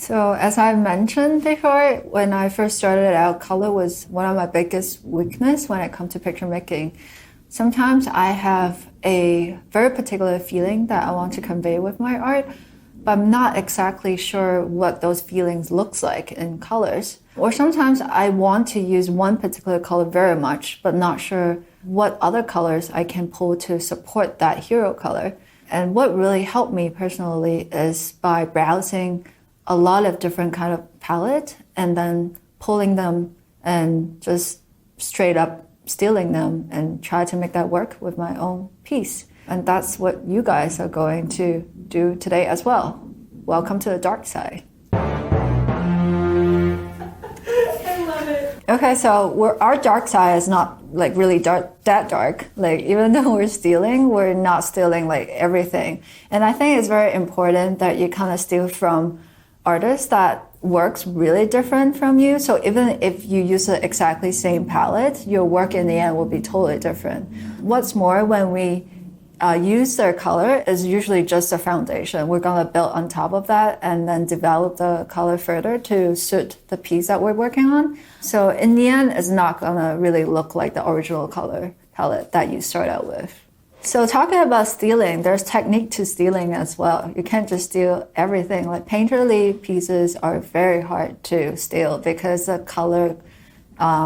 So, as I mentioned before, when I first started out, color was one of my biggest weakness when it comes to picture making. Sometimes I have a very particular feeling that I want to convey with my art, but I'm not exactly sure what those feelings looks like in colors. Or sometimes I want to use one particular color very much, but not sure what other colors I can pull to support that hero color. And what really helped me personally is by browsing a lot of different kind of palette and then pulling them and just straight up stealing them and try to make that work with my own piece. And that's what you guys are going to do today as well. Welcome to the dark side. I love it. Okay, so our dark side is not like really that dark. Like even though we're stealing, we're not stealing like everything. And I think it's very important that you kind of steal from artists that works really different from you. So even if you use the exactly same palette, your work in the end will be totally different. What's more, when we use their color is usually just a foundation. We're gonna build on top of that and then develop the color further to suit the piece that we're working on. So in the end, it's not gonna really look like the original color palette that you start out with. So talking about stealing, there's technique to stealing as well. You can't just steal everything. Like painterly pieces are very hard to steal because the color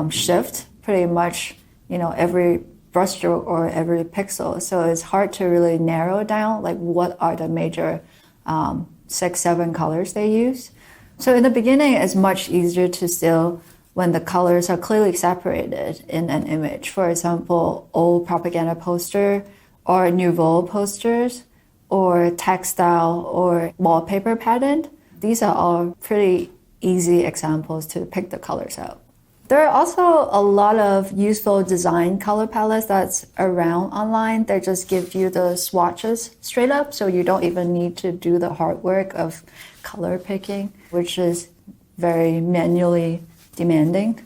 shift pretty much, every brushstroke or every pixel. So it's hard to really narrow down like what are the major 6-7 colors they use. So in the beginning, it's much easier to steal when the colors are clearly separated in an image. For example, old propaganda poster or Nouveau posters or textile or wallpaper pattern. These are all pretty easy examples to pick the colors out. There are also a lot of useful design color palettes that's around online. They just give you the swatches straight up, so you don't even need to do the hard work of color picking, which is very manually demanding.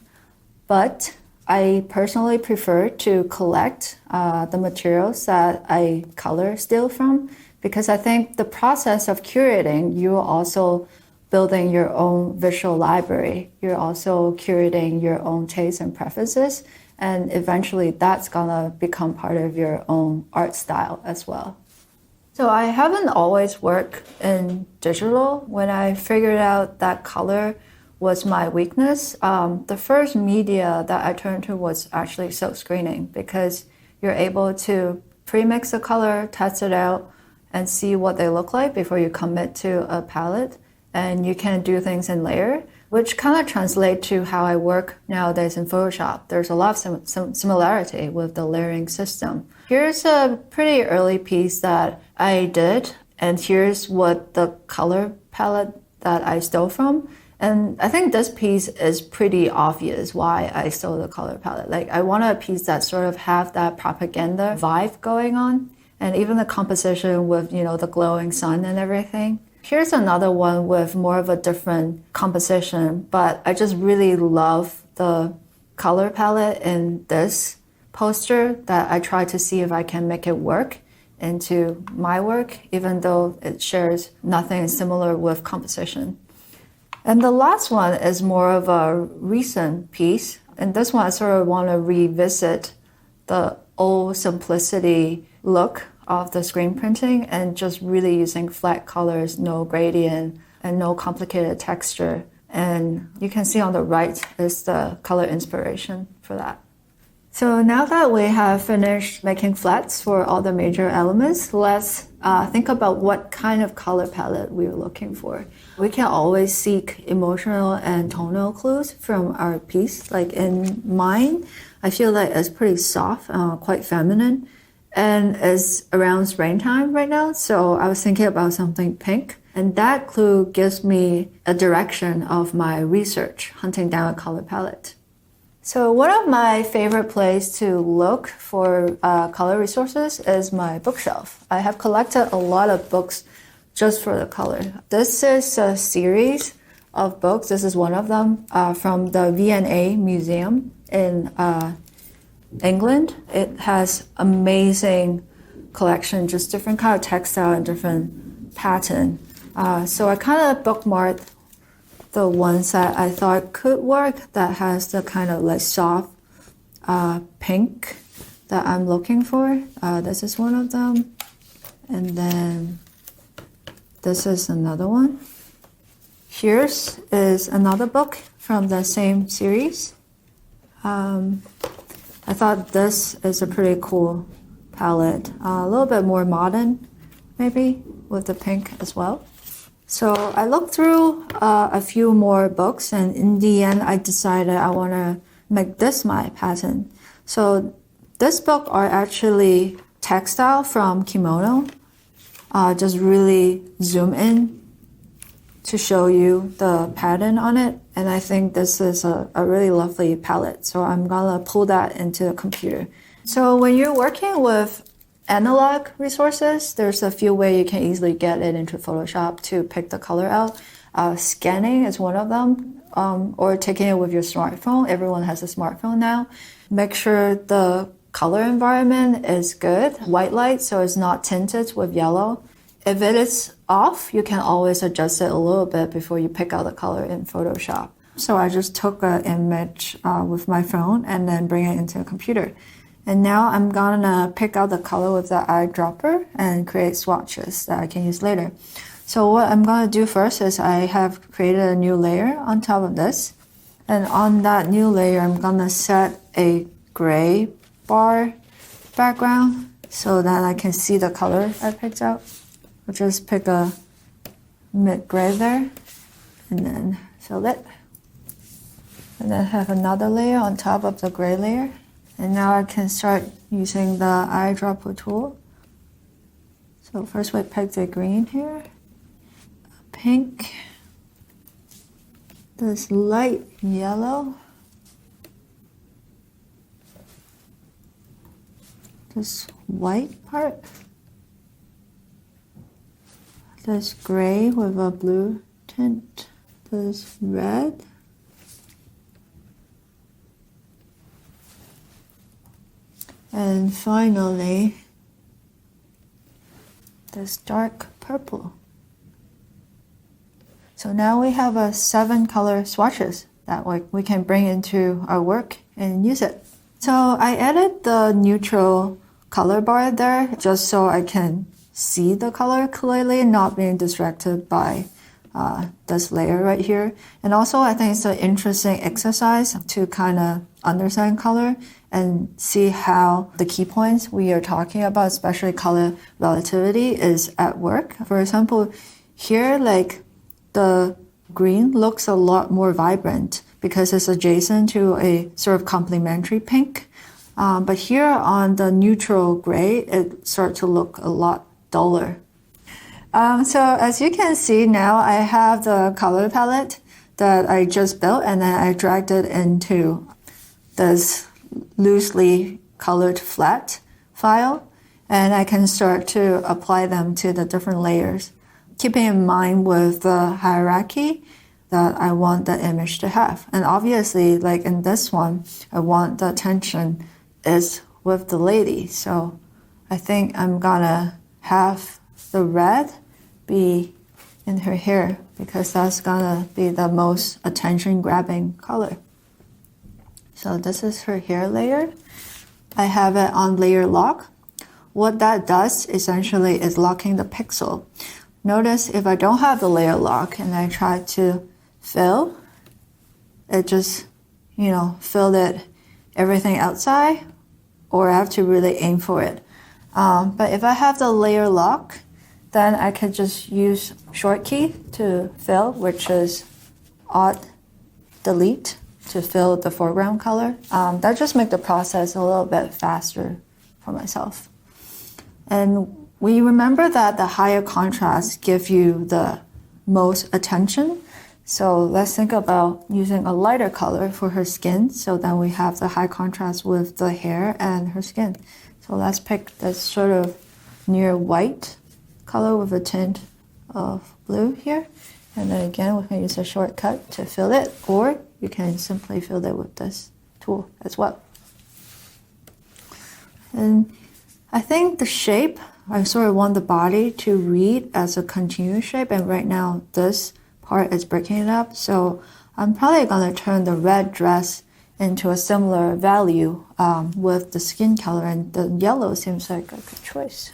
But I personally prefer to collect the materials that I color steal from, because I think the process of curating, you're also building your own visual library. You're also curating your own tastes and preferences, and eventually that's gonna become part of your own art style as well. So I haven't always worked in digital. When I figured out that color was my weakness, the first media that I turned to was actually silk screening, because you're able to pre-mix the color, test it out, and see what they look like before you commit to a palette. And you can do things in layer, which kind of translate to how I work nowadays in Photoshop. There's a lot of similarity with the layering system. Here's a pretty early piece that I did, and here's what the color palette that I stole from. And I think this piece is pretty obvious why I stole the color palette. Like I wanted a piece that sort of have that propaganda vibe going on, and even the composition with, the glowing sun and everything. Here's another one with more of a different composition, but I just really love the color palette in this poster that I try to see if I can make it work into my work, even though it shares nothing similar with composition. And the last one is more of a recent piece. And this one I sort of want to revisit the old simplicity look of the screen printing and just really using flat colors, no gradient, and no complicated texture. And you can see on the right is the color inspiration for that. So now that we have finished making flats for all the major elements, let's think about what kind of color palette we're looking for. We can always seek emotional and tonal clues from our piece. Like in mine, I feel like it's pretty soft, quite feminine. And it's around springtime right now, so I was thinking about something pink. And that clue gives me a direction of my research, hunting down a color palette. So one of my favorite places to look for color resources is my bookshelf. I have collected a lot of books just for the color. This is a series of books. This is one of them from the V&A Museum in England. It has amazing collection, just different kind of textile and different pattern. So I kind of bookmarked the ones that I thought could work that has the kind of like soft pink that I'm looking for. This is one of them. And then this is another one. Here's is another book from the same series. I thought this is a pretty cool palette. A little bit more modern, maybe, with the pink as well. So I looked through a few more books, and in the end, I decided I want to make this my pattern. So this book are actually textile from Kimono. Just really zoom in to show you the pattern on it. And I think this is a really lovely palette. So I'm gonna pull that into the computer. So when you're working with analog resources, there's a few ways you can easily get it into Photoshop to pick the color out. Scanning is one of them, or taking it with your smartphone. Everyone has a smartphone now. Make sure the color environment is good, white light, so it's not tinted with yellow. If it is off, you can always adjust it a little bit before you pick out the color in Photoshop. So I just took an image with my phone and then bring it into a computer. And now I'm gonna pick out the color with the eyedropper and create swatches that I can use later. So what I'm gonna do first is I have created a new layer on top of this. And on that new layer, I'm gonna set a gray bar background so that I can see the color I picked out. I'll just pick a mid-gray there and then fill it. And then have another layer on top of the gray layer. And now I can start using the eyedropper tool. So first we pick the green here, pink, this light yellow, this white part, this gray with a blue tint, this red, and finally this dark purple. So now we have 7 color swatches that we can bring into our work and use it. So I added the neutral color bar there just so I can see the color clearly, not being distracted by this layer right here. And also I think it's an interesting exercise to kind of understand color and see how the key points we are talking about, especially color relativity, is at work. For example, here like the green looks a lot more vibrant because it's adjacent to a sort of complementary pink. But here on the neutral gray, it starts to look a lot duller. So as you can see now, I have the color palette that I just built and then I dragged it into this loosely colored flat file, and I can start to apply them to the different layers, keeping in mind with the hierarchy that I want the image to have. And obviously, like in this one, I want the attention is with the lady. So I think I'm gonna have the red be in her hair because that's gonna be the most attention grabbing color. So this is her hair layer. I have it on layer lock. What that does essentially is locking the pixel. Notice if I don't have the layer lock and I try to fill, it just, filled it everything outside, or I have to really aim for it. But if I have the layer lock, then I can just use short key to fill, which is Alt Delete to fill the foreground color. That just makes the process a little bit faster for myself. And we remember that the higher contrast gives you the most attention. So let's think about using a lighter color for her skin. So then we have the high contrast with the hair and her skin. So let's pick this sort of near white color with a tint of blue here. And then again, we can use a shortcut to fill it, or you can simply fill it with this tool as well. And I think the shape, I sort of want the body to read as a continuous shape. And right now, this part is breaking it up. So I'm probably gonna turn the red dress into a similar value with the skin color, and the yellow seems like a good choice.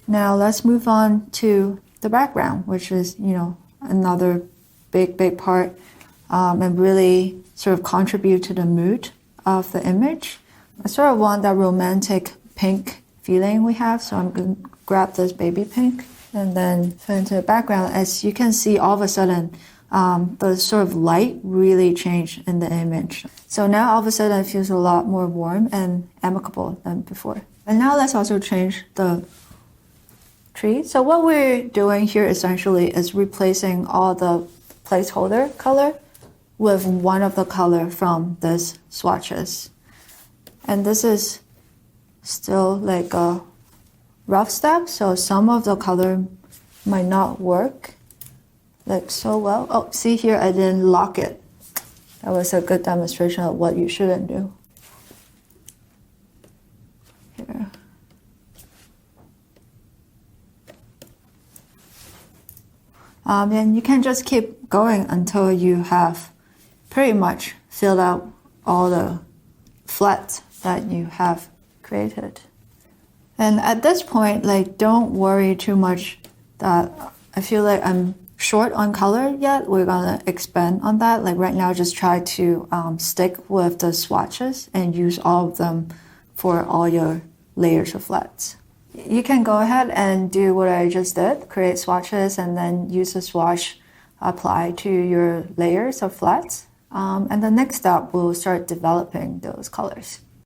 Now let's move on to the background, which is, another big part, and really sort of contribute to the mood of the image. I sort of want that romantic pink feeling we have, so I'm going to grab this baby pink and then put into the background. As you can see, all of a sudden, the sort of light really changed in the image. So now all of a sudden it feels a lot more warm and amicable than before. And now let's also change the tree. So what we're doing here essentially is replacing all the placeholder color with one of the color from this swatches. And this is still like a rough step, so some of the color might not work like so well. Oh, see here, I didn't lock it. That was a good demonstration of what you shouldn't do. Here. And you can just keep going until you have pretty much filled out all the flats that you have created. And at this point, don't worry too much that I feel like I'm short on color yet. We're gonna expand on that. Right now, just try to stick with the swatches and use all of them for all your layers of flats. You can go ahead and do what I just did, create swatches and then use the swatch apply to your layers of flats. And the next step, we'll start developing those colors.